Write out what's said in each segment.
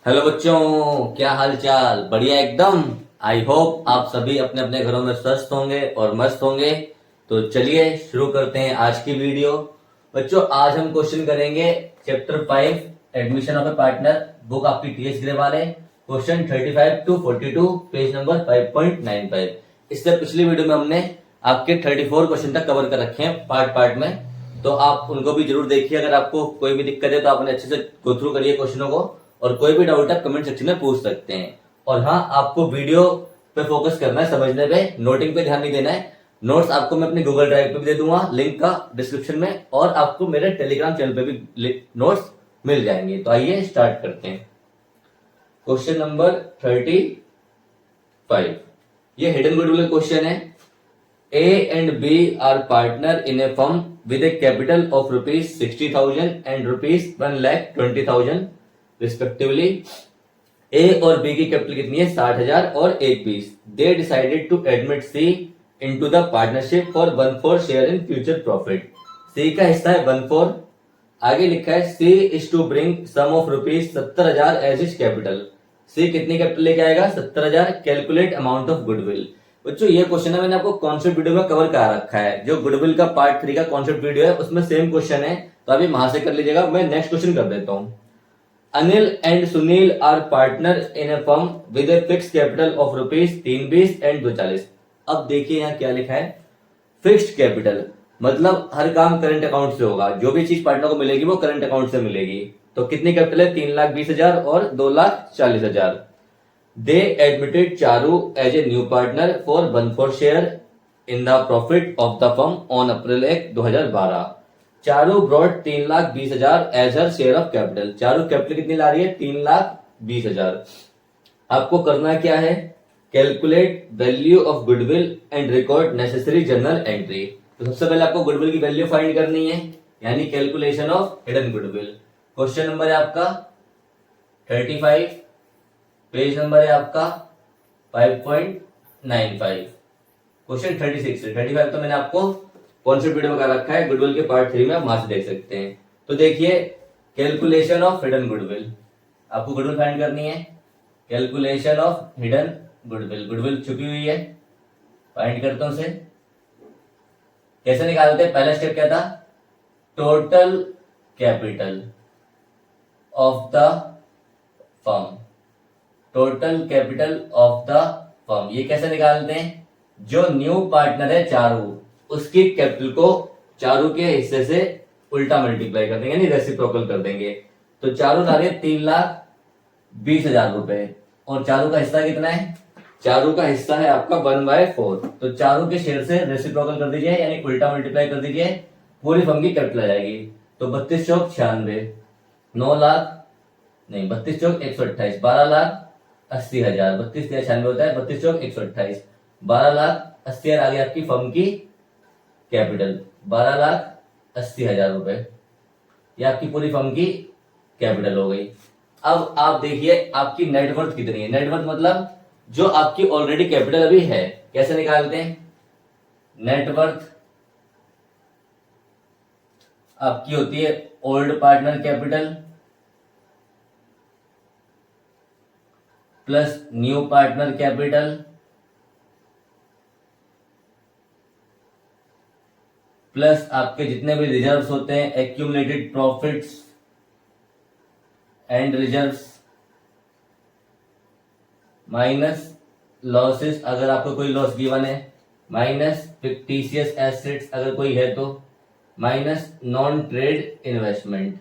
Hello बच्चों, क्या हाल चाल? बढ़िया एकदम। आई होप आप सभी अपने अपने घरों में स्वस्थ होंगे और मस्त होंगे। तो चलिए शुरू करते हैं आज की वीडियो। बच्चों, आज हम क्वेश्चन करेंगे chapter 5 admission of a partner, book आपकी TS Grewal. Question 35 to 42, page number 5.95। इससे पिछली वीडियो में हमने आपके 34 क्वेश्चन तक कवर कर रखे हैं पार्ट पार्ट में, तो आप उनको भी जरूर देखिए। अगर आपको कोई भी दिक्कत है तो आपने अच्छे से गो थ्रू करिए क्वेश्चनों को, और कोई भी डाउट आप कमेंट सेक्शन में पूछ सकते हैं। और हाँ, आपको वीडियो पे फोकस करना है, समझने पे, नोटिंग पे ध्यान नहीं देना है। नोट्स आपको मैं अपने गूगल ड्राइव पे भी दे दूंगा, लिंक का डिस्क्रिप्शन में, और आपको मेरे टेलीग्राम चैनल पे भी नोट्स मिल जाएंगे। तो आइए स्टार्ट करते हैं। क्वेश्चन नंबर 35, ये हिडन गुडविल क्वेश्चन है। A and B are partner in a firm with a capital of rupees 60,000 and rupees 1,20,000 respectively. A और B की कैपिटल कितनी है? 60,000 और 1,20,000। They decided to admit C into the partnership for 1/4 share in future profit. C का हिस्सा है 1/4। आगे लिखा है C is to bring sum of rupees 70,000 as his capital. C कितनी कैपिटल लेके आएगा? 70,000। Calculate amount of goodwill. बच्चों, ये क्वेश्चन है मैंने आपको कॉन्सेप्ट वीडियो में कवर करा रखा है। जो गुडविल का पार्ट 3 का कॉन्सेप्ट वीडियो है उसमें सेम क्वेश्चन है, तो अभी वहां से कर लीजिएगा। मैं नेक्स्ट क्वेश्चन कर देता हूं। Anil and Sunil are partner in a firm with a fix capital of rupees 320 and 240। अब देखिए यहाँ क्या लिखा है, फिक्स्ड कैपिटल मतलब हर काम करंट अकाउंट से होगा। जो भी चीज पार्टनर को मिलेगी वो करंट अकाउंट से मिलेगी। तो कितनी कैपिटल है? 3,20,000 और 2,40,000। They admitted Charu as a new partner for 1/4 share in the profit of the firm on April 1, 2012. Charu brought 3,20,000 as her share of capital. Charu capital कितनी ला रही है? 3,20,000। आपको करना क्या है? Calculate value of goodwill and record necessary journal entry. तो सबसे पहले आपको गुडविल की वैल्यू फाइंड करनी है, यानी calculation of hidden goodwill. Question number है आपका 35, पेज नंबर है आपका 5.95। क्वेश्चन 36 है। 35 तो मैंने आपको कॉन्सेप्ट वीडियो में कर रखा है, गुडविल के पार्ट 3 में, आप वहां से देख सकते हैं। तो देखिए, कैलकुलेशन ऑफ हिडन गुडविल, आपको गुडविल फाइंड करनी है। Calculation of hidden goodwill, goodwill छुपी हुई है, फाइंड करता हूं उसे। कैसे निकालते हैं? पहला स्टेप क्या था? Total capital of the firm, total capital of the firm. ये कैसे निकालते हैं? जो न्यू पार्टनर है चारू, उसकी कैपिटल को चारू के हिस्से से उल्टा मल्टीप्लाई कर देंगे, यानी रेसिप्रोकल कर देंगे। तो चारू ला रही है 3,20,000 रुपए, और चारू का हिस्सा कितना है? चारू का हिस्सा है आपका 1/4। तो चारू के शेयर से रेसिप्रोकल कर दीजिए, यानी उल्टा मल्टीप्लाई कर दीजिए, पूरी फर्म की कैपिटल आ जाएगी। तो 32 चौक 96, 9 लाख नहीं, 32 चौक 128, 12,80,000। 32 या 96 होता है, 32 चौक 128, 12,80,000 आ गई आपकी फर्म की कैपिटल, 12,80,000 रुपए। ये आपकी पूरी फर्म की कैपिटल हो गई। अब आप देखिए आपकी नेटवर्थ कितनी है। नेटवर्थ मतलब जो आपकी ऑलरेडी कैपिटल अभी है। कैसे निकालते हैं? नेटवर्थ आपकी होती है old partner capital plus new partner capital plus आपके जितने भी रिजर्व्स होते हैं, accumulated profits and reserves, minus losses अगर आपको कोई लॉस गिवन है, माइनस फिक्टिशियस एसेट्स अगर कोई है तो, माइनस नॉन ट्रेड इन्वेस्टमेंट।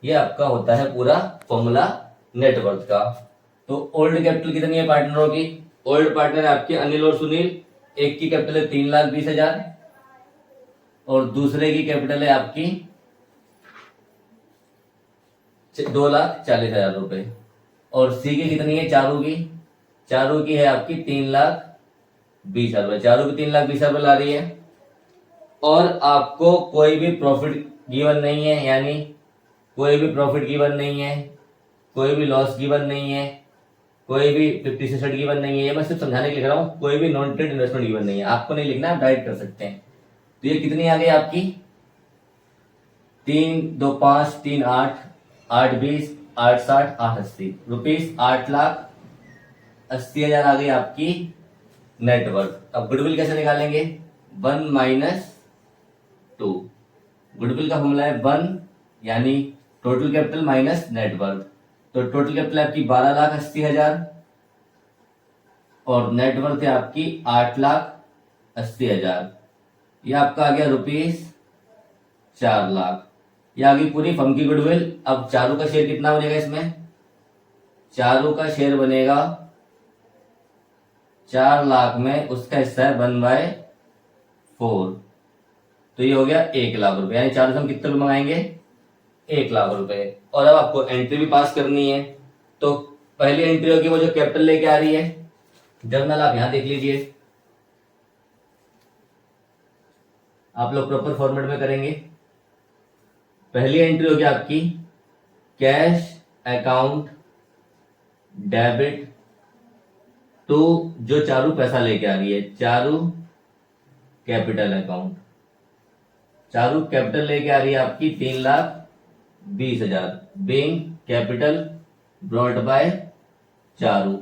ये आपका होता है पूरा फॉर्मूला नेटवर्थ का। तो ओल्ड कैपिटल कितनी है पार्टनरों की? ओल्ड पार्टनर आपके अनिल और सुनील, एक की कैपिटल है 3,20,000 और दूसरे की कैपिटल है आपकी 2,40,000 रुपए। और सी की कितनी है? चारू की, चारू की है आपकी 3,20,000 रुपए। चारू की 3,20,000 रुपए ला रही है, और आपको कोई भी प्रॉफिट गिवन नहीं है, यानी कोई भी प्रॉफिट गिवन नहीं है, कोई भी लॉस गिवन नहीं है, कोई भी 50 गिवन नहीं है। ये मैं सिर्फ समझाने के लिए लिख रहा हूं, कोई भी नॉन ट्रेड इन्वेस्टमेंट गिवन नहीं है। आपको नहीं लिखना, आप डायरेक्ट कर सकते हैं। तो ये कितनी आ गई आपकी? 3, 2, 5, 3, 8, 8, 20, 860 रुपीज 8,80,000 आ गई आपकी नेटवर्थ। अब गुडविल कैसे निकालेंगे? 1 माइनस 2। गुडविल का फॉर्मूला है 1 यानी टोटल कैपिटल माइनस नेटवर्थ। तो टोटल कैपिटल आपकी 12,80,000 और नेटवर्थ है आपकी 8,80,000। यह आपका आ गया रुपीज 4 लाख। यह आ गई पूरी फर्म की गुडविल। अब चारू का शेयर कितना बनेगा इसमें? चारू का शेयर बनेगा 4 लाख में उसका हिस्सा है 1/4। तो ये हो गया 1 लाख रुपए, यानी चारू से हम कितने रुपए मंगाएंगे? 1 लाख रुपए। और अब आपको एंट्री भी पास करनी है। तो पहली एंट्री होगी वो जो कैपिटल लेके आ रही है, जर्नल आप यहां देख लीजिए। आप लोग प्रॉपर फॉर्मेट में करेंगे। पहली एंट्री होगी आपकी कैश अकाउंट डेबिट टू जो चारू पैसा लेके आ रही है, Charu capital account. Charu capital लेके आ रही है आपकी 3,20,000 being capital brought by Charu.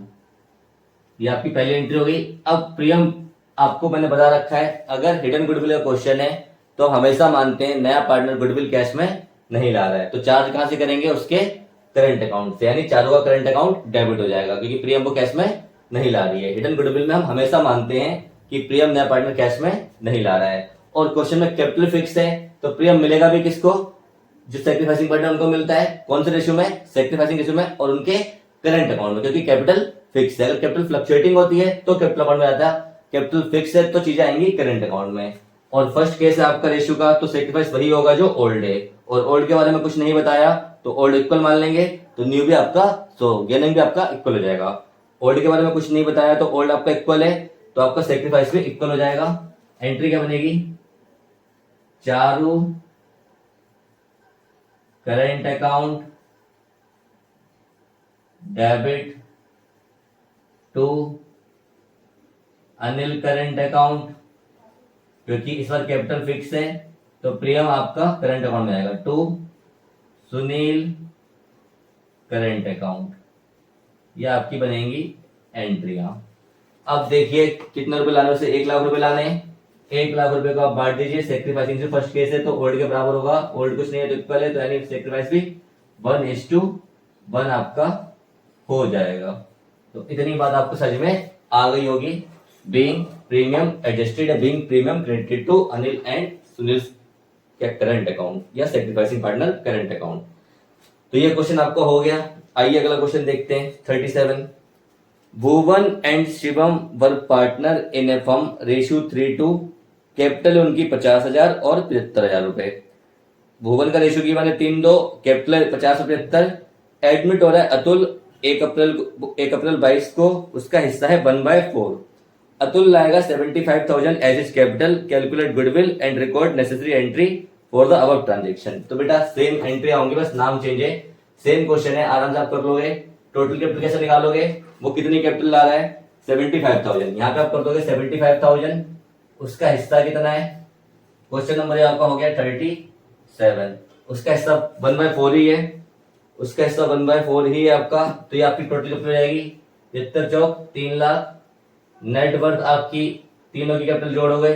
ये आपकी पहली एंट्री हो गई। अब प्रियम आपको मैंने बता रखा है, अगर हिडन गुडविल का क्वेश्चन है तो हमेशा मानते हैं नया पार्टनर गुडविल कैश में नहीं ला रहा है, तो चार्ज कहां से करेंगे? उसके करंट अकाउंट से, यानी चारू का करंट अकाउंट डेबिट हो जाएगा क्योंकि प्रियम को कैश में नहीं ला रही है। हिडन गुडविल में हम हमेशा मानते हैं कि प्रियम नया पार्टनर कैश में नहीं ला रहा है। और क्वेश्चन में कैपिटल फिक्स है तो प्रियम मिलेगा भी किसको? जो सैक्रिफाइसिंग पार्टनर उनको मिलता है। कौन से रेशियो में? सैक्रिफाइसिंग रेशियो में और उनके करंट अकाउंट में, क्योंकि कैपिटल फिक्स है। अगर कैपिटल फ्लक्चुएटिंग होती है तो कैपिटल अकाउंट में आता है, कैपिटल फिक्स है तो चीजें आएंगी करंट अकाउंट में। और फर्स्ट केस है आपका रेशियो का, तो सैक्रिफाइस वही होगा जो ओल्ड है। और ओल्ड के बारे में कुछ नहीं बताया तो ओल्ड इक्वल मान लेंगे, तो न्यू भी आपका गेनिंग भी आपका इक्वल हो जाएगा। ओल्ड के बारे में कुछ नहीं बताया तो ओल्ड आपका इक्वल है, तो आपका सैक्रिफाइस भी इक्वल हो जाएगा। एंट्री क्या बनेगी? Charu current account debit to Anil current account, क्योंकि इस बार कैपिटल फिक्स है तो प्रियम आपका करंट अकाउंट में आएगा, टू सुनील करंट अकाउंट। ये आपकी बनेंगी एंट्रियां। अब देखिए कितने रुपए लाने से 1 लाख रुपए लाने। 1 लाख रुपए को आप बांट दीजिए। सेक्रीफाइसिंग से फर्स्ट केस है तो ओल्ड के बराबर होगा, ओल्ड कुछ नहीं है तो इक्वल है, तो यानी सेक्रीफाइस भी 1:1 आपका हो जाएगा। तो इतनी बात आपको समझ में आ गई होगी। Being premium adjusted, being premium credited to Anil and Sunil current account या सेक्रीफाइसिंग पार्टनर करंट अकाउंट। तो ये क्वेश्चन आपका हो गया। आइए अगला क्वेश्चन देखते हैं 37। Bhuvan and Shivam were partner in a firm ratio 3:2। Capital उनकी 50,000 और 75,000 रुपए। भुवन का रेशियो की माने 3:2, कैपिटल 50 और 75। एडमिट हो रहा है अतुल 1 अप्रैल 22 को, उसका हिस्सा है 1/4। अतुल लाएगा 75,000 as his capital, calculate goodwill and record necessary entry for the above transaction. तो बेटा सेम एंट्री आऊंगी, बस नाम चेंज है। सेम क्वेश्चन है, आराम से आप कर लोगे। टोटल कैपिटल कैसे निकालोगे? वो कितनी कैपिटल ला रहा है? 75,000। यहाँ पे आप कर दोगे 75,000, उसका हिस्सा कितना है? क्वेश्चन नंबर आपका हो गया 37। उसका हिस्सा 1/4 ही है, उसका हिस्सा 1/4 ही है आपका। तो ये आपकी टोटल कैपिटल हो जाएगी 73 चौक 3 लाख। नेट वर्थ आपकी तीनों की कैपिटल जोड़ोगे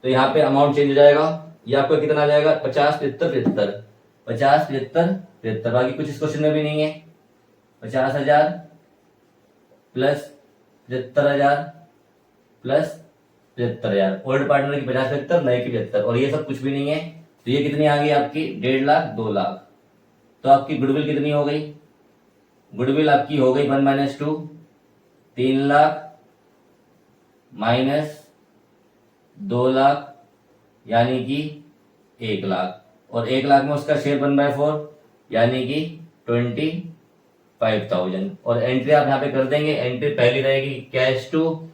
तो यहाँ पे अमाउंट चेंज हो जाएगा। ये आपका कितना आ जाएगा? 50, 73, 73, 50, 73, 73। बाकी कुछ इस क्वेश्चन में भी नहीं है। 50,000 प्लस 75,000 प्लस 75,000। ओल्ड पार्टनर की 50, 75, नए की 75, और ये सब कुछ भी नहीं है। तो ये कितनी आ गई आपकी? 1.5 लाख, 2 लाख। तो आपकी गुडविल कितनी हो गई? गुडविल आपकी हो गई 1 - 2, 3 लाख माइनस 2 लाख, यानी कि 1 लाख। और 1 लाख में उसका शेयर 1/4 यानी कि 25,000। और एंट्री आप यहाँ पे कर देंगे। एंट्री पहली रहेगी कैश टू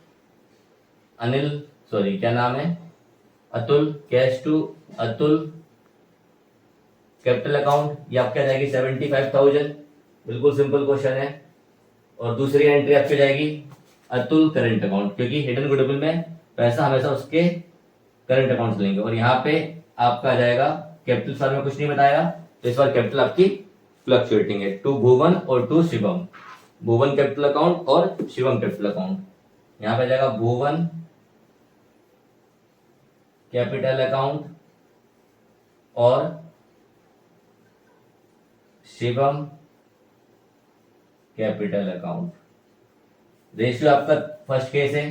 अनिल, सॉरी क्या नाम है? Atul, cash to Atul capital account, ये आपकी आ जाएगी 75,000। बिल्कुल सिंपल क्वेश्चन है। और दूसरी एंट्री आपकी जाएगी अतुल करंट अकाउंट, क्योंकि हिडन गुडविल में पैसा हमेशा उसके करंट अकाउंट से लेंगे। और यहाँ पे आपका आ जाएगा कैपिटल, साल में कुछ नहीं बताया तो इस बार कैपिटल आपकी फ्लक्चुएटिंग है, टू भुवन और to Shivam. Bhuvan capital account और शिवम कैपिटल अकाउंट। यहां पे जाएगा भुवन कैपिटल अकाउंट और शिवम कैपिटल अकाउंट। रेशियो आपका फर्स्ट केस है,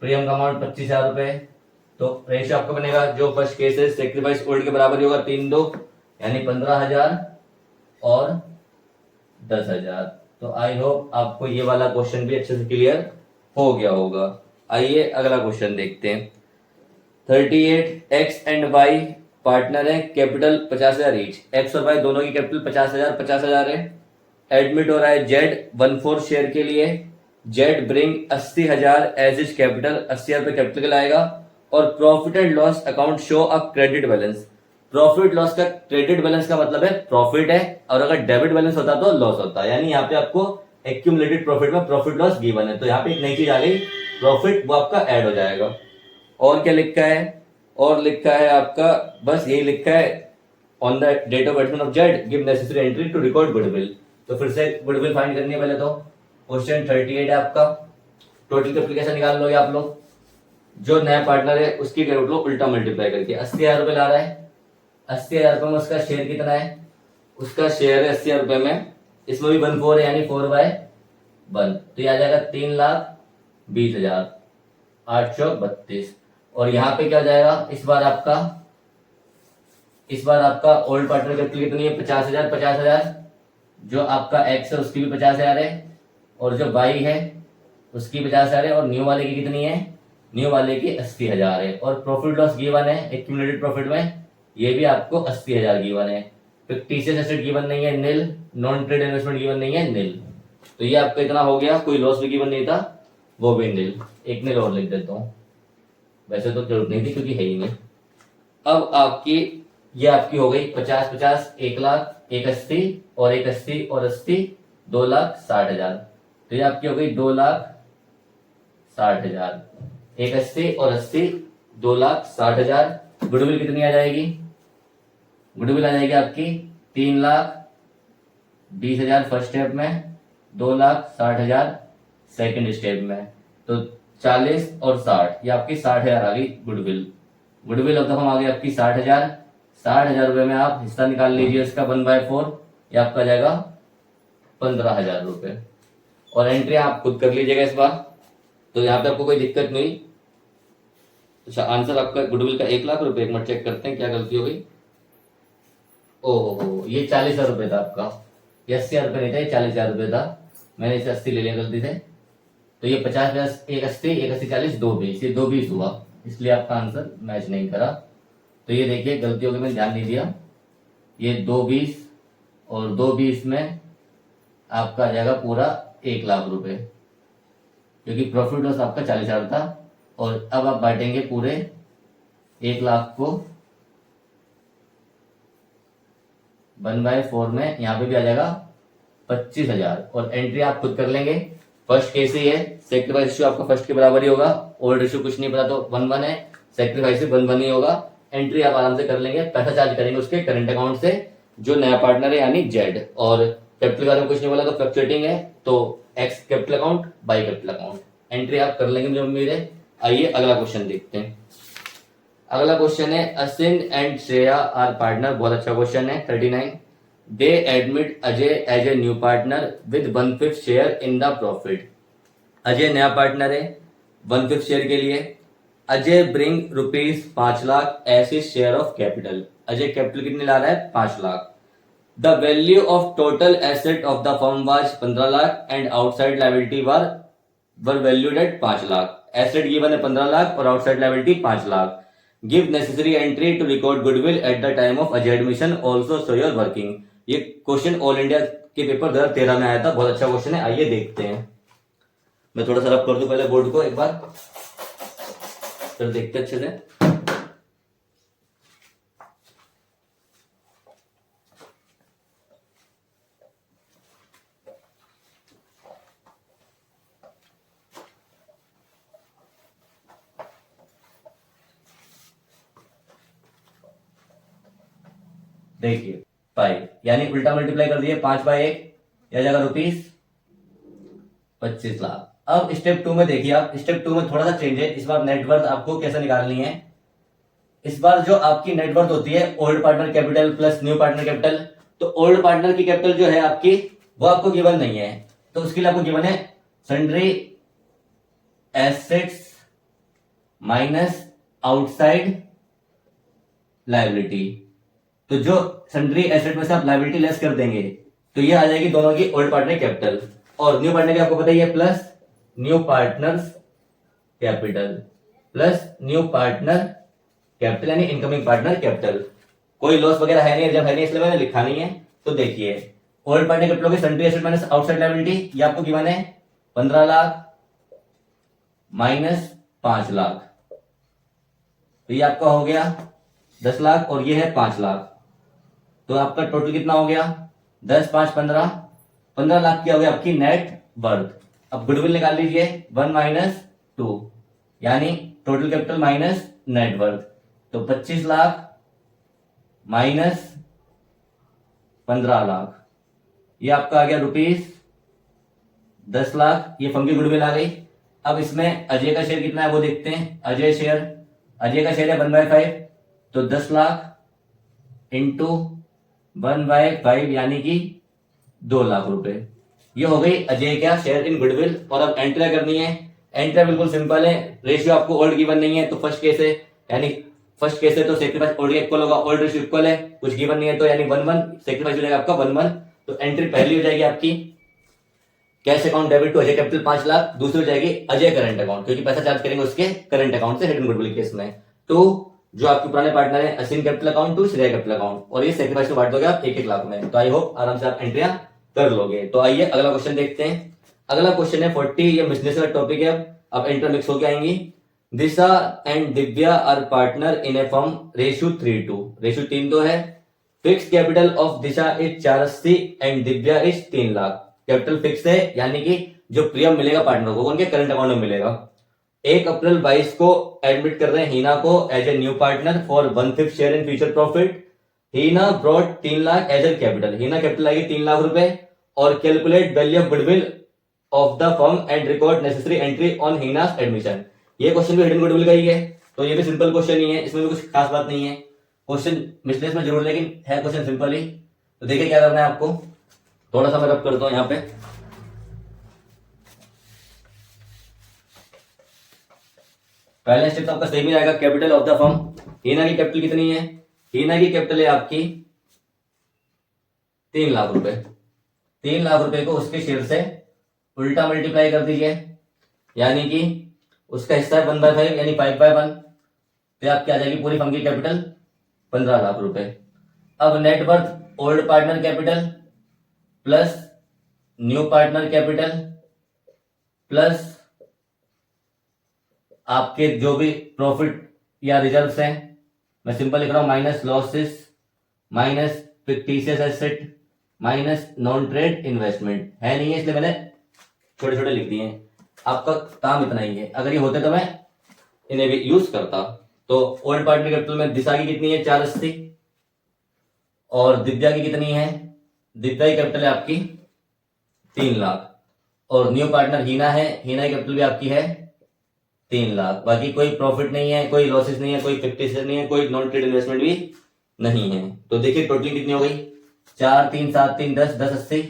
प्रीमियम का अमाउंट 25,000 रुपए, तो रेशियो आपका बनेगा जो फर्स्ट केस है सेक्रीफाइस ओल्ड के बराबर ही होगा 3-2, यानी 15,000 और 10,000। तो आई होप आपको ये वाला क्वेश्चन भी अच्छे से क्लियर हो गया होगा। आइए अगला क्वेश्चन देखते हैं। 38 एक्स एंड वाई पार्टनर है, कैपिटल 50,000 ईच। एक्स और वाई दोनों की कैपिटल 50,000 है। एडमिट हो रहा है जेड 1/4 शेयर के लिए। Z bring 80,000 as his capital, 80,000 रुपए कैपिटल के लाएगा। और profit and loss account show a credit balance. Profit loss का क्रेडिट बैलेंस का मतलब है प्रॉफिट है, और अगर डेबिट बैलेंस होता तो लॉस होता। यानी यहाँ पे आपको एक्यूमुलेटेड प्रॉफिट में प्रॉफिट लॉस गिवन है, तो यहाँ पे एक नई चीज आ गई, प्रॉफिट, वो आपका ऐड हो जाएगा। और क्या लिखा है? और लिखा है आपका बस यही लिखा है, on the date of admission of Z give necessary entry to record goodwill. तो फिर से गुडविल फाइंड करनी है पहले तो। क्वेश्चन 38 है आपका। टोटल कैपिटल कैसे निकाल लोगे आप लोग? जो नया पार्टनर है उसकी कैपिटल को उल्टा मल्टीप्लाई करके 80,000 रुपए ला रहा है। 80,000 रुपए में उसका शेयर कितना है? उसका शेयर है 80,000 रुपए में, इसमें भी 1/4 है यानी 4/1, तो यह आ जाएगा 3,20,832। और यहाँ पे क्या हो जाएगा इस बार आपका ओल्ड पार्टनर कैपिटल कितनी है? 50,000। जो आपका एक्स है उसकी भी 50,000 है, और जो वाई है उसकी 50,000 है, और न्यू वाले की कितनी है? न्यू वाले की 80,000 है। और प्रॉफिट लॉस गिवन है एक्यूमुलेटेड प्रॉफिट में, ये भी आपको 80,000 गिवन है। फिक्टिशियस एसेट गिवन नहीं है, नील। नॉन ट्रेड इन्वेस्टमेंट गिवन नहीं है, नील। तो ये आपका इतना हो गया, कोई लॉस भी गिवन नहीं था, वो भी नील। एक नील और लिख देता हूं, वैसे तो जरूरत नहीं थी क्योंकि है ही नहीं। अब ये आपकी हो गई 50-50, 1,00,000, 1,80 और 1,80 और 80, 2,60,000। तो ये आपकी हो गई 2,60,000। 1,80 और 80, 2,60,000। गुडविल कितनी आ जाएगी? गुडविल आ जाएगी आपकी 3,20,000 फर्स्ट स्टेप में, 2,60,000 सेकेंड स्टेप में। तो 40 और 60, ये आपकी 60,000 आ गई गुडविल। गुडविल अब तक हम आ गए आपकी 60,000। 60,000 रुपए में आप हिस्सा निकाल लीजिए इसका 1/4, ये आपका जाएगा 15,000 रुपए। और एंट्री आप खुद कर लीजिएगा इस बार, तो यहाँ पे आपको कोई दिक्कत नहीं। अच्छा, आंसर आपका गुडविल का 1,00,000 रुपए। एक मिनट चेक करते हैं क्या गलती हो गई। ओहो, ये 40,000 रुपए था आपका, ये 80,000 रुपए नहीं था, ये 40,000 रुपए था। मैंने इसे 80 ले लिया गलती से। तो ये 50 1 80 1 80 40 220, ये 220 हुआ, इसलिए आपका आंसर मैच नहीं करा। तो ये देखिए गलती हो गई, मैंने ध्यान नहीं दिया। ये 220 और 220 में आपका आ जाएगा पूरा 1,00,000 रुपए, क्योंकि प्रॉफिट लॉस आपका 40,000 था। और अब आप बांटेंगे पूरे 1,00,000 को 1/4 में, यहाँ पे भी आ जाएगा 25,000। और एंट्री आप खुद कर लेंगे, फर्स्ट केस ही है, सेक्रीफाइस रेशियो आपका फर्स्ट के बराबर ही होगा। ओल्ड रेशियो कुछ नहीं पता तो 1/1 है, सेक्रीफाइस भी 1/1 ही होगा। एंट्री आप आराम से कर लेंगे, पैसा चार्ज करेंगे उसके करंट अकाउंट से, जो नया पार्टनर है यानी जेड। और कैपिटल का कुछ नहीं बोला तो फ्लक्चुएटिंग है, तो x capital account, by capital account. Entry आप कर लेंगे जो मेरे। आइए अगला क्वेश्चन देखते हैं। अगला क्वेश्चन है, Asin and Shreya are partner. बहुत अच्छा क्वेश्चन है। 39 they admit Ajay as a new partner with 1/5 share in the profit. Ajay नया पार्टनर है 1/5 शेयर के लिए। Ajay bring ₹5,00,000 as his share of capital. Ajay capital कितने ला रहा है? 5,00,000। The value of total asset of the firm was 15,00,000 and outside liability were valued at 5,00,000। Asset given है 15,00,000 और outside liability 5,00,000। Give necessary entry to record goodwill at the time of Ajay admission, also show your working. ये question all India के paper 2013 में आया था, बहुत अच्छा question है। आइए देखते हैं। मैं थोड़ा सा रब कर दूं पहले बोर्ड को एक बार, फिर देखते अच्छे से। देखिए 5, यानी उल्टा मल्टीप्लाई कर दिए 5/1, यह जाएगा रुपीस 25 लाख। अब स्टेप 2 में देखिए आप, स्टेप 2 में थोड़ा सा चेंज है, इस बार नेटवर्थ आपको कैसे निकालनी है। इस बार जो आपकी नेटवर्थ होती है old partner capital plus new partner capital, तो ओल्ड पार्टनर की कैपिटल जो है आपकी वो आपको गिवन नहीं है, तो उसके लिए आपको गिवन है sundry assets minus outside liability. तो जो सन्ड्री एसेट में से आप लायबिलिटी लेस कर देंगे तो ये आ जाएगी दोनों की ओल्ड पार्टनर कैपिटल, और न्यू पार्टनर की आपको पता ही है plus new partners capital plus new partner capital यानी इनकमिंग पार्टनर कैपिटल। कोई लॉस वगैरह है नहीं, जब है नहीं इसलिए मैंने लिखा नहीं है। तो देखिए ओल्ड पार्टनर कैपिटल होगी sundry asset minus outside liability, ये आपको गिवन है 15 लाख माइनस 5 लाख, तो ये आपका हो गया 10 लाख और ये है 5 लाख, तो आपका टोटल कितना हो गया 10 5 15 लाख की हो गई आपकी नेट वर्थ। अब गुडविल निकाल लीजिए 1 माइनस 2, यानी total capital minus net worth, तो 25 लाख माइनस 15 लाख, ये आपका आ गया रुपीस 10 लाख, ये फर्म की गुडविल आ गई। अब इसमें अजय का शेयर कितना है वो देखते हैं। अजय का शेयर है 1/5, तो 10 लाख इंटू 1/5 यानी कि 2 लाख रुपए, ये हो गई अजय का शेयर इन गुडविल। और अब एंट्री करनी है, एंट्री बिल्कुल सिंपल है, रेशियो आपको ओल्ड गिवन नहीं है तो फर्स्ट केस है, यानी फर्स्ट केस है तो सेक्रीफाइस ओल्ड इक्वल होगा, ओल्ड रेशियो इक्वल है, कुछ गिवन नहीं है तो यानी 1/1, सेक्रीफाइस हो जाएगा आपका 1/1। तो एंट्री पहली हो जाएगी आपकी cash account debit to Ajay capital 5 lakh, दूसरी हो जाएगी अजय करंट अकाउंट, क्योंकि पैसा चार्ज करेंगे उसके करंट अकाउंट से हिडन गुडविल केस में। तो जो आपके पुराने पार्टनर है Aseem capital account to Shreya capital account, और ये सेक्रीफाइस को बांट दोगे आप 1-1 लाख में। तो आई होप आराम से आप एंट्रियां कर लोगे। तो आइए अगला क्वेश्चन देखते हैं। अगला क्वेश्चन है 40, ये बिजनेस का टॉपिक है। अब एंटर मिक्स होके आएंगी। Disha and Divya are partner in a firm ratio 3:2, ratio 3:2 है। Fix capital of Disha is 480 and Divya is 3 lakh. Capital fix है यानी कि जो प्रीमियम मिलेगा पार्टनर को उनके करंट अकाउंट में मिलेगा। 1 अप्रैल 22 को एडमिट कर रहे हैं हीना को as a new partner for 1/5 share in future profit. Heena brought 3 lakh as a capital, Heena capital आएगी 3 लाख रुपए, और calculate value of goodwill of the firm and record necessary entry on Heena's admission. ये क्वेश्चन भी हिडन गुडविल का ही है, तो ये भी सिंपल क्वेश्चन ही है, इसमें भी कुछ खास बात नहीं है। क्वेश्चन मिसलेस में जरूर, लेकिन है क्वेश्चन सिंपल ही। तो देखिए क्या करना है आपको, थोड़ा सा मैं रब करता हूं यहाँ पे। पहला स्टेप आपका सही भी आएगा। कैपिटल ऑफ द फर्म, हीना की कैपिटल कितनी है, हीना की कैपिटल है आपकी 3 लाख रुपए। 3 लाख रुपए को उसके शेयर से उल्टा मल्टीप्लाई कर दीजिए, यानी कि उसका हिस्सा है 1/5 यानी 5/1, तो आपकी आ जाएगी पूरी फर्म की कैपिटल 15 लाख रुपए। अब net worth old partner capital plus new partner capital plus आपके जो भी प्रॉफिट या रिजर्व्स हैं, मैं सिंपल लिख रहा हूं, minus losses minus fictitious asset minus non trade investment. है नहीं है इसलिए मैंने छोटे छोटे लिख दिए हैं, आपका काम इतना ही है। अगर ये होते तो मैं इन्हें भी यूज करता। तो ओल्ड पार्टनर कैपिटल में दिशा की कितनी है 480, और दिव्या की कितनी है, दिव्या की कैपिटल है आपकी 3 लाख, और न्यू पार्टनर हीना है, हीना की कैपिटल भी आपकी है 3 लाख। बाकी कोई प्रॉफिट नहीं है, कोई लॉसेस नहीं है, कोई फिक्टिशियस नहीं है, कोई नॉन ट्रेड इन्वेस्टमेंट भी नहीं है। तो देखिए टोटल कितनी हो गई, 4 3 7 3 10 10 80,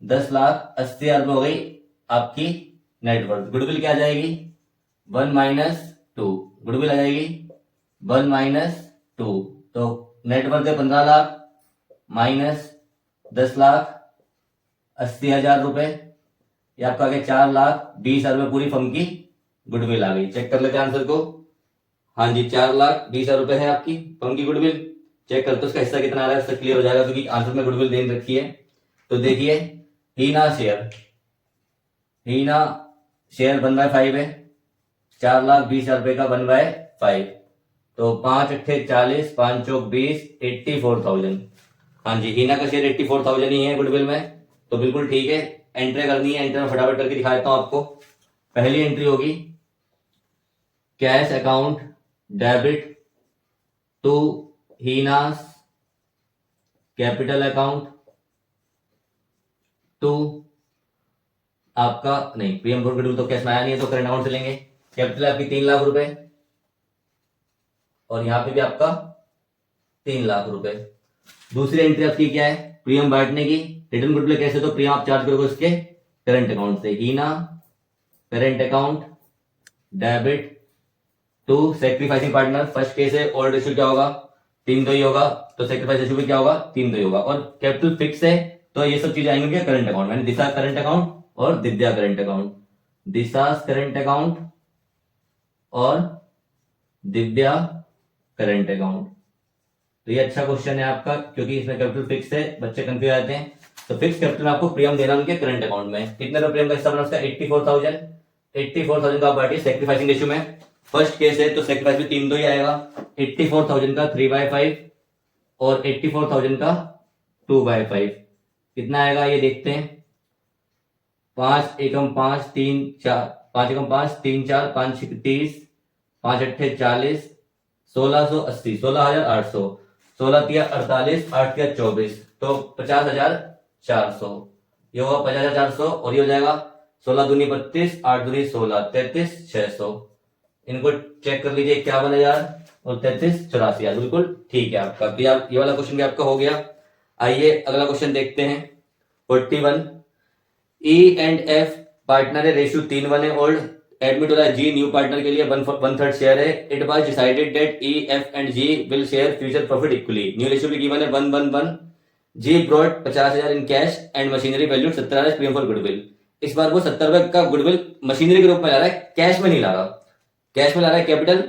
10 लाख 80 हजार हो गई आपकी नेटवर्थ। गुडविल क्या आ जाएगी 1 माइनस 2, गुडविल आ जाएगी 1 माइनस 2, तो नेटवर्थ है 15 लाख माइनस 10 लाख 80 हजार रुपए, ये आपका आ गया 4 लाख 20 हजार रुपए, पूरी फर्म की गुडविल आ गई। चेक कर लेते हैं आंसर को। हाँ जी 4 लाख 20 हजार रुपए है आपकी फर्म की गुडविल। चेक करते उसका हिस्सा कितना आ रहा है, उससे क्लियर हो जाएगा, क्योंकि आंसर में गुडविल दे रखी है। तो देखिए हीना शेयर 1/5 है, 4 लाख 20 हजार रुपए का 1/5, तो 5 अट्ठे 40 5 चौक 20 84,000। हाँ जी हीना का शेयर 84,000 ही है गुडविल में, तो बिल्कुल ठीक है। एंट्री करनी है, एंट्री में फटाफट करके दिखा देता हूं आपको। पहली एंट्री होगी cash account debit to Heena's capital account to आपका नहीं, प्रीमियम फॉर गुडविल तो कैश में आया नहीं है, तो करंट अकाउंट से लेंगे। कैपिटल आपकी 3 लाख रुपए और यहां पे भी आपका 3 लाख रुपए। दूसरी एंट्री आपकी क्या है, प्रीमियम बांटने की। रिटर्न गुडविल कैसे, तो प्रीमियम आप चार्ज करोगे उसके करंट अकाउंट से। ही ना current account debit to sacrificing partner. First case है, ओल्ड रेशियो क्या होगा 3:2 ही होगा, तो सेक्रीफाइस रेशियो भी क्या होगा 3:2 ही होगा। और कैपिटल फिक्स है तो ये सब चीजें आएंगी क्या करंट अकाउंट में, दिशा करंट अकाउंट और दिव्या करंट अकाउंट। दिशा करंट अकाउंट और दिव्या करंट अकाउंट। तो ये अच्छा क्वेश्चन है आपका, क्योंकि इसमें कैपिटल फिक्स है, बच्चे कंफ्यूज आते हैं। तो फिक्स कैपिटल में आपको प्रीमियम देना उनके करंट अकाउंट में। कितने का प्रीमियम का हिस्सा बना उसका 84,000। 84,000 का आप बांटिए सेक्रीफाइसिंग रेशियो में। फर्स्ट केस है तो सेक्रीफाइस में 3:2 ही आएगा। 84,000 का 3/5 और 84,000 का 2/5 कितना आएगा ये देखते हैं। 5 एकम 5 3 4 5 एकम 5 3 4 5 6 30 5 8 40 1680 16,800 16 तिया 48 8 तिया 24 तो 50,400 ये होगा 50,400 और ये हो जाएगा 16 दूनी 32 8 दूनी 16 33,600। इनको चेक कर लीजिए 51,000 और 33,84,000 बिल्कुल ठीक है आपका। तो ये वाला क्वेश्चन भी आपका हो गया। आइए अगला क्वेश्चन देखते हैं 41। ई एंड एफ पार्टनर है, रेशियो 3:1 है। ओल्ड एडमिट हो रहा है जी, न्यू पार्टनर के लिए 1/3 शेयर है। It was decided that E F and G will share future profit equally. New ratio भी गिवन है 1:1:1। G brought 50,000 in cash and machinery value 17 premium for goodwill. इस बार वो 70 रुपए का गुडविल मशीनरी के रूप में ला रहा है, कैश में नहीं ला रहा। कैश में ला रहा है कैपिटल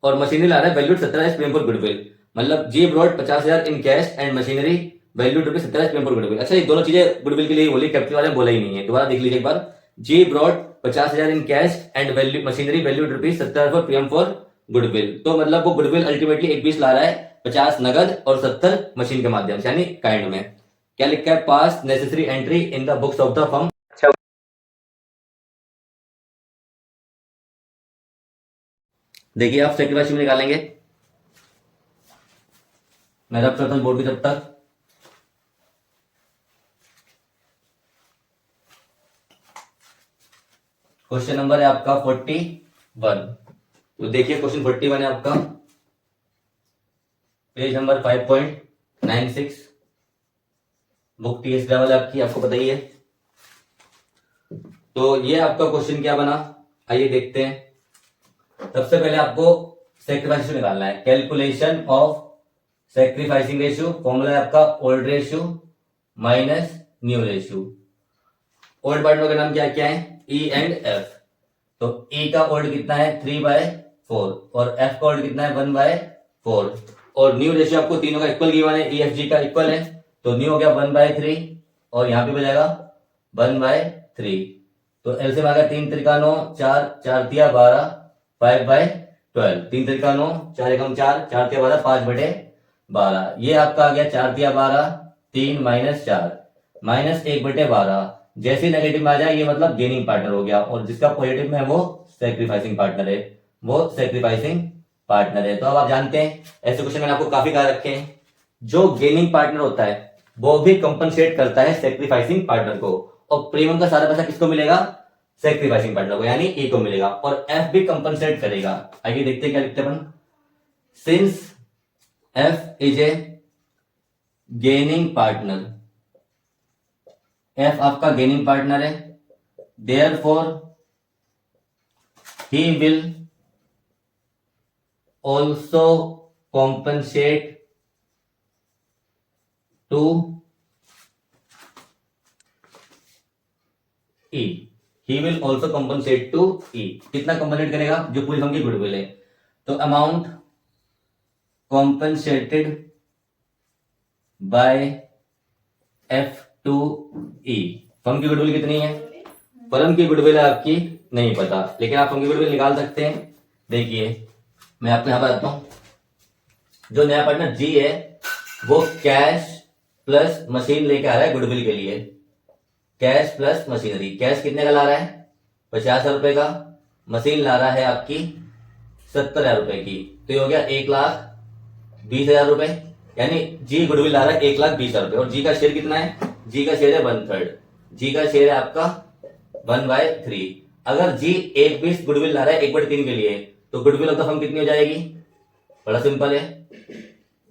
और मशीनरी ला रहा है वैल्यू 17 प्रीमियम फॉर गुडविल। मतलब G brought 50,000 in cash and machinery value rupees 17 premium for goodwill. अच्छा ये दोनों चीजें गुडविल के लिए बोली, कैपिटल वाले बोला ही नहीं है। दोबारा देख लीजिए एक बार। G brought 50,000 in cash and value machinery value rupees 17 for premium for goodwill. तो मतलब वो गुडविल अल्टीमेटली एक पीस ला रहा है, 50 नगद और 70 मशीन के माध्यम से, यानी काइंड में। क्या लिखा है, पास necessary entry in the books of the firm. देखिए आप सेक्रीफाइस में निकालेंगे, मैं रब करता हूं बोर्ड की तब तक। क्वेश्चन नंबर है आपका 41। तो देखिए क्वेश्चन 41 है आपका, पेज नंबर 5.96, बुक टीएस ग्रामर आपकी, आपको पता ही है। तो ये आपका क्वेश्चन क्या बना, आइए देखते हैं। सबसे पहले आपको सेक्रीफाइस रेशियो निकालना है। Calculation of sacrificing ratio, formula है आपका old ratio minus new ratio. Old partner का नाम क्या क्या है, ई एंड एफ। तो ई का ओल्ड कितना है 3/4 और एफ का ओल्ड कितना है 1/4 और न्यू रेशियो आपको तीनों का इक्वल गिवन है, ई एफ जी का इक्वल है। तो न्यू हो गया 1/3 और यहां पे बजाएगा 1/3। तो एलसीएम आ गया 3 त्रिका 9 4 4 तिया 12 5/12। 3 त्रिका 9 4 एकम 4 4 तिया 12 5/12। ये आपका आ गया 4 तिया 12 3 - 4 -1/12। जैसे ही नेगेटिव में आ जाए ये मतलब गेनिंग पार्टनर हो गया, और जिसका पॉजिटिव में है वो सैक्रिफाइसिंग पार्टनर है, वो सैक्रिफाइसिंग पार्टनर है। तो अब आप जानते हैं ऐसे क्वेश्चन मैंने आपको काफी कहा रखे हैं, जो गेनिंग पार्टनर होता है वो भी कंपनसेट करता है सैक्रिफाइसिंग पार्टनर को, और प्रीमियम का सारा पैसा किसको मिलेगा, सैक्रिफाइसिंग पार्टनर को, यानी ए को मिलेगा, और एफ भी कंपनसेट करेगा। आइए देखते हैं क्या लिखते हैं अपन। Since F is a gaining partner, F आपका गेनिंग पार्टनर है, therefore he will also compensate to E, he will also compensate to E. कितना कॉम्पनसेट करेगा, जो पूरी फर्म की गुडविल है। तो amount compensated by F to E. Firm की गुडविल कितनी है, फर्म की गुडविल है आपकी नहीं पता, लेकिन आप फर्म की गुडविल निकाल सकते हैं। देखिए मैं आपको यहां पर आता हूं, जो नया पार्टनर जी है वो कैश प्लस मशीन लेके आ रहा है गुडविल के लिए, कैश प्लस मशीनरी। कैश कितने का ला रहा है 50,000 रुपए का, मशीन ला रहा है आपकी 70,000 रुपए की, तो ये हो गया 1,20,000 रुपए, यानी जी गुडविल ला रहा है 1,20,000 रुपए और जी का शेयर कितना है, जी का शेयर है 1/3, जी का शेयर है आपका 1/3। अगर जी 1/20 गुडविल ला रहा है 1/3 के लिए, तो गुडविल ऑफ द फर्म कितनी हो जाएगी, बड़ा सिंपल है।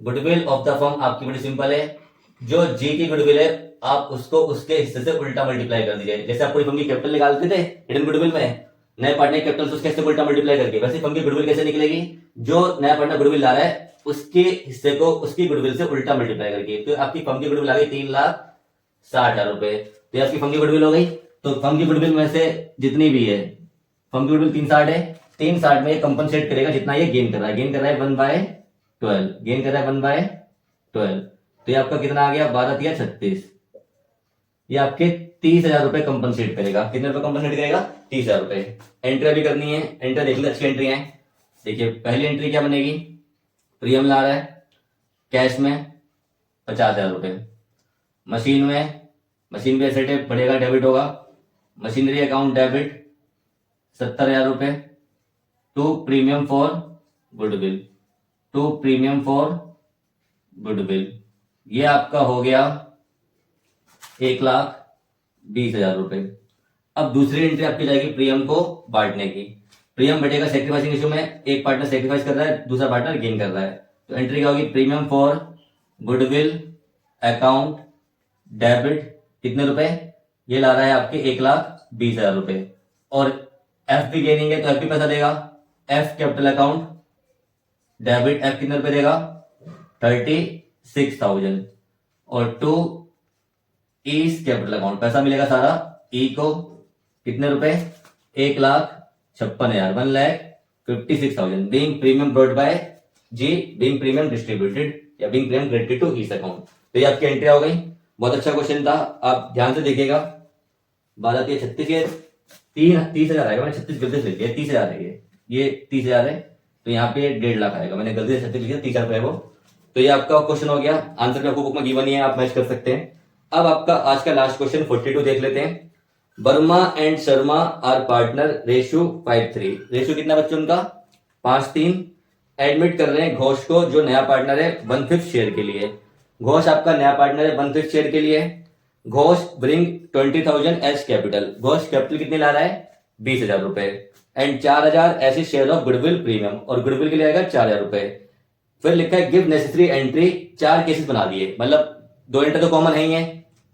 गुडविल ऑफ द फर्म आपकी बड़ी सिंपल है, जो जी की गुडविल है आप उसको उसके हिस्से से उल्टा मल्टीप्लाई कर दीजिए। जैसे आप कोई फर्म की कैपिटल निकालते थे हिडन गुडविल में, नए पार्टनर कैपिटल उसके हिस्से को उल्टा मल्टीप्लाई करके, वैसे फर्म की गुडविल कैसे निकलेगी, जो नया पार्टनर गुडविल ला रहा है उसके हिस्से को उसकी गुडविल से उल्टा मल्टीप्लाई करके। तो आपकी फर्म की गुडविल आ गई 3,60,000 रुपए, तो आपकी फर्म की गुडविल हो गई। तो फर्म की गुडविल में से जितनी भी है, फर्म की गुडविल 360 है, 360 में ये कंपनसेट करेगा जितना ये गेन कर रहा है, गेन कर रहा है 1/12, गेन कर रहा है 1/12। तो ये आपका कितना आ गया, 12×36, ये आपके 30,000 रुपए कंपनसेट करेगा। कितने रुपए कंपनसेट करेगा, 30,000 रुपए। एंट्री भी करनी है, एंट्री देख लो, अच्छी एंट्री है। देखिए पहली एंट्री क्या बनेगी, प्रीमियम ला रहा है कैश में 50,000 रुपए, मशीन में, मशीन भी एसेट है, बढ़ेगा डेबिट होगा, मशीनरी अकाउंट डेबिट 70,000 रुपए, to premium for goodwill, to premium for goodwill, ये आपका हो गया 1,20,000 रुपए। अब दूसरी एंट्री आपकी जाएगी प्रीमियम को बांटने की। प्रीमियम बढ़ेगा सेक्रीफाइसिंग इशू में, एक पार्टनर सेक्रीफाइस कर रहा है, दूसरा पार्टनर गेन कर रहा है। तो एंट्री क्या होगी, premium for goodwill account debit कितने रुपए, ये ला रहा है आपके 1,20,000 रुपए। और एफ भी गेनिंग है तो एफ भी पैसा देगा, F capital account debit, F कितने रुपए देगा 36,000। और टू ईज कैपिटल अकाउंट पैसा मिलेगा सारा, ई को कितने रुपए 1,56,000, 1,56,000 being premium brought by G, being premium distributed या being premium credited to E's account. तो ये आपकी एंट्री हो गई। बहुत अच्छा क्वेश्चन था, आप ध्यान से देखिएगा। 12×36 ये 30,000 आएगा, मैंने 36 गलती से लिख दिया, 30,000 है ये 30,000 है, तो यहाँ पे 1.5 लाख आएगा, मैंने गलती से 36 लिख दिया, 30,000 रुपए वो। तो ये आपका क्वेश्चन हो गया, आंसर भी आपको बुक में गिवन ही है, आप मैच कर सकते हैं। अब आपका आज का लास्ट क्वेश्चन 42 देख लेते हैं। Verma and Sharma are partner, ratio 5:3, ratio कितना बच्चों उनका 5:3। एडमिट कर रहे हैं घोष को जो नया पार्टनर है 1/5 शेयर के लिए। घोष आपका नया पार्टनर है 1/5 शेयर के लिए। Ghosh bring 20,000 as capital, Ghosh capital कितने ला रहा है 20,000 रुपए and 4,000 as share of goodwill premium, और गुडविल के लिए आएगा 4,000 रुपए। फिर लिखा है गिव नेसेसरी एंट्री, 4 केसेस बना दिए, मतलब 2 एंट्री तो कॉमन है ही है,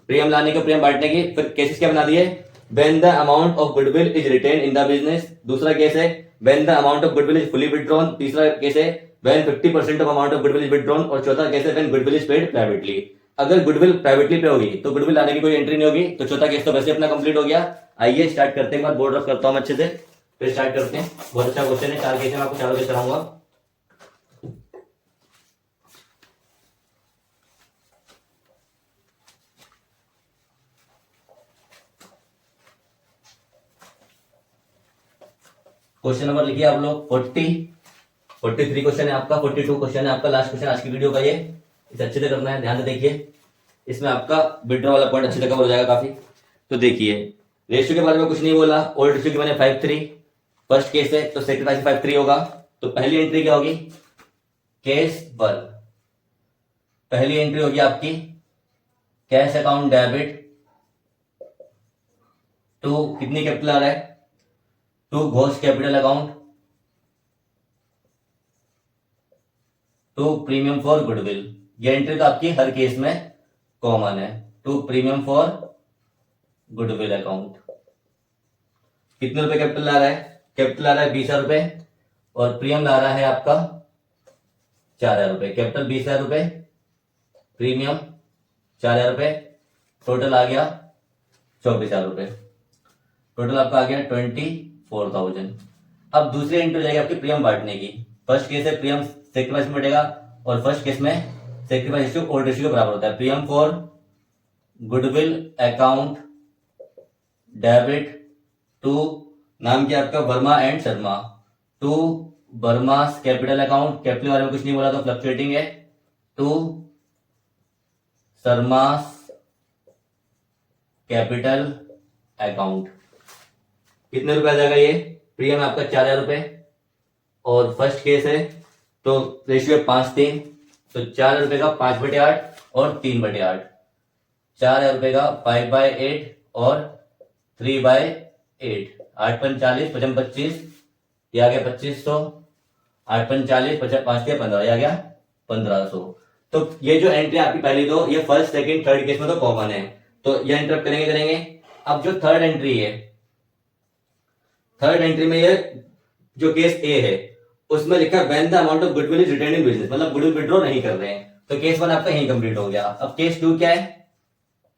प्रीमियम लाने के प्रीमियम बांटने की। फिर केसेस क्या बना दिए, when the amount of goodwill is retained in the business, दूसरा केस है when the amount of goodwill is fully withdrawn, तीसरा केस है when 50% of amount of goodwill is withdrawn, और चौथा केस है when goodwill is paid privately. अगर goodwill privately pay होगी तो गुडविल लाने की कोई एंट्री नहीं होगी, तो चौथा केस तो वैसे अपना कंप्लीट हो गया। आइए स्टार्ट करते हैं, बोर्ड ऑफ करता हूं अच्छे से, फिर स्टार्ट करते हैं। बहुत अच्छा क्वेश्चन है, 4 केस में आपको चारों केस कराऊंगा। क्वेश्चन नंबर लिखिए आप लोग 43 क्वेश्चन है आपका, 42 क्वेश्चन है आपका, लास्ट क्वेश्चन आज की वीडियो का ये, इसे अच्छे से करना है, ध्यान से देखिए। इसमें आपका विड्रॉ वाला पॉइंट अच्छे से कवर हो जाएगा काफी। तो देखिए रेशियो के बारे में कुछ नहीं बोला, ओल्ड रेशियो की मैंने 5:3, फर्स्ट केस है तो सेक्रीफाइस 5:3 होगा। तो पहली एंट्री क्या होगी, केस 1, पहली एंट्री होगी आपकी कैश अकाउंट डेबिट टू, कितनी कैपिटल आ रहा है, to Ghosh capital account to premium for goodwill. ये एंट्री तो आपकी हर केस में कॉमन है, to premium for goodwill account. कितने रुपए कैपिटल ला रहा है, कैपिटल ला रहा है 20,000 रुपए और प्रीमियम ला रहा है आपका 4,000 रुपए। कैपिटल 20,000 रुपए, प्रीमियम 4,000 रुपए, टोटल आ गया 24,000 रुपए, टोटल आपका आ गया 24,000। अब दूसरी एंट्री हो जाएगी आपकी प्रीमियम बांटने की। फर्स्ट केस है प्रीमियम सेक्रीफाइस में बढ़ेगा, और फर्स्ट केस में सेक्रीफाइस रेशियो ओल्ड रेशियो के बराबर होता है। Premium for goodwill account debit to, नाम क्या आपका Verma and Sharma, to Verma's capital account, capital के बारे में कुछ नहीं बोला तो फ्लक्चुएटिंग है, टू शर्मास कैपिटल अकाउंट। कितने रुपए आ जाएगा ये, प्रीमियम आपका 4,000 रुपए और फर्स्ट केस है तो रेशियो 5:3, तो 4,000 का 5/8 और 3/8, 4,000 रुपए का 5/8 और 3/8, 8 पंच 40, 55 25, ये आ गया 2500, 8 पंच 40, 5 दिया 15, ये आ गया 1500। तो ये जो एंट्री आपकी पहली दो, ये फर्स्ट सेकंड थर्ड केस में तो कॉमन है, तो ये इंटरप्ट करेंगे। अब जो थर्ड एंट्री है, थर्ड एंट्री में ये जो केस ए है उसमें लिखा है when the amount of goodwill is retained in business, मतलब गुडविल विड्रॉ नहीं कर रहे हैं। तो केस 1 आपका यही कंप्लीट हो गया। अब केस 2 क्या है?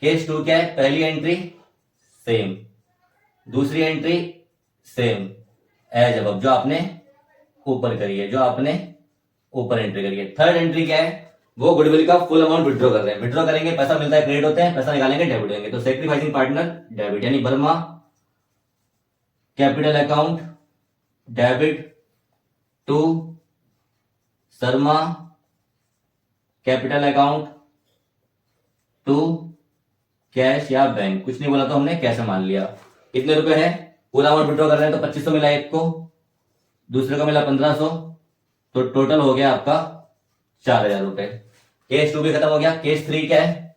केस 2 क्या है? पहली एंट्री सेम, दूसरी एंट्री सेम एज अब जो आपने ऊपर करी है, जो आपने ऊपर एंट्री करी है। थर्ड एंट्री क्या है? वो गुडविल का फुल अमाउंट विड्रॉ कर रहे हैं। विड्रॉ करेंगे, पैसा मिलता है, क्रेडिट होते हैं, पैसा निकालेंगे, डेबिट होंगे। तो सेक्रीफाइसिंग पार्टनर डेबिट, यानी Verma capital account debit to Sharma capital account to cash या बैंक। कुछ नहीं बोला तो हमने कैश मान लिया। कितने रुपए है? पूरा अमाउंट विड्रॉ कर रहे हैं तो 2500 मिला एक को, दूसरे को मिला 1500, तो टोटल हो गया आपका 4,000 रुपए। केस 2 भी खत्म हो गया। केस 3 क्या है?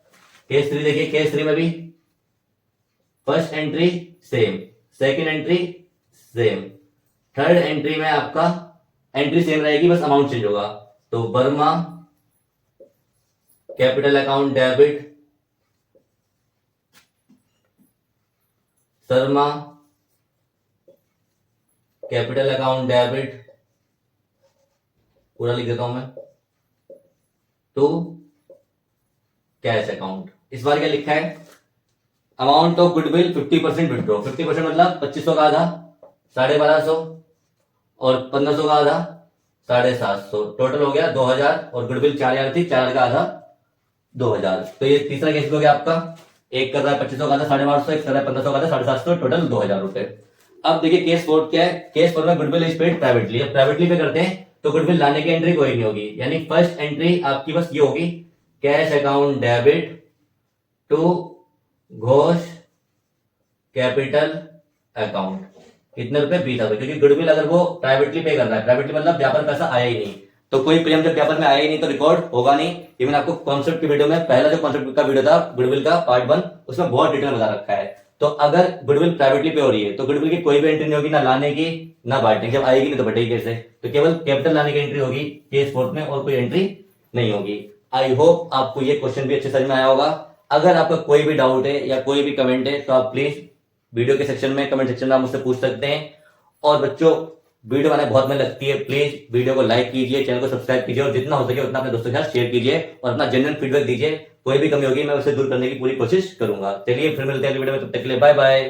केस 3 देखिए, केस 3 में भी first entry same, second entry same, third entry में आपका एंट्री सेम रहेगी, बस अमाउंट चेंज होगा। तो Verma capital account debit Sharma capital account debit, पूरा लिख देता हूं मैं, टू कैश अकाउंट। इस बार क्या लिखा है? Amount of goodwill 50% withdraw. 50% मतलब 2500 का आधा 1250 और 1500 का आधा 750, टोटल हो गया 2000, और गुडविल 4,000 थी, 4,000 का आधा 2000। तो ये तीसरा केस हो गया आपका। एक कर रहा है 2500 का आधा 1250, एक कर रहा है 1500 का आधा 750, टोटल 2000 रुपए। अब देखिए केस 4 क्या है? केस 4 में गुडविल इज पेड प्राइवेटली। अब प्राइवेटली पे करते हैं तो गुडविल लाने की एंट्री कोई नहीं होगी, यानी फर्स्ट एंट्री आपकी बस ये होगी, cash account debit to Ghosh capital account. कितने रुपए? 20,000, क्योंकि गुडविल अगर वो प्राइवेटली पे कर रहा है, प्राइवेटली मतलब व्यापार पैसा आया ही नहीं, तो कोई प्रीमियम जब व्यापार में आया ही नहीं तो रिकॉर्ड होगा नहीं। ये मैंने आपको कॉन्सेप्ट की वीडियो में, पहला जो कॉन्सेप्ट का वीडियो था गुडविल का पार्ट 1, उसमें बहुत डिटेल बता रखा है। तो अगर गुडविल प्राइवेटली पे हो रही है तो गुडविल की कोई भी एंट्री नहीं होगी, ना लाने की ना बांटने की। जब आएगी नहीं तो बटेगी कैसे? तो केवल कैपिटल लाने की एंट्री होगी केस 4 में, और कोई एंट्री नहीं होगी। आई होप आपको ये क्वेश्चन भी अच्छे समझ में आया होगा। अगर आपका कोई भी डाउट है या कोई भी कमेंट है तो आप प्लीज वीडियो के सेक्शन में, कमेंट सेक्शन में आप मुझसे पूछ सकते हैं। और बच्चों, वीडियो बनाने बहुत मेहनत लगती है, प्लीज वीडियो को लाइक कीजिए, चैनल को सब्सक्राइब कीजिए, और जितना हो सके उतना अपने दोस्तों के साथ शेयर कीजिए, और अपना जेन्युइन फीडबैक दीजिए। कोई भी कमी होगी मैं उसे दूर करने की पूरी कोशिश करूंगा। चलिए फिर मिलते हैं अगली वीडियो में, तब तक के लिए बाय बाय।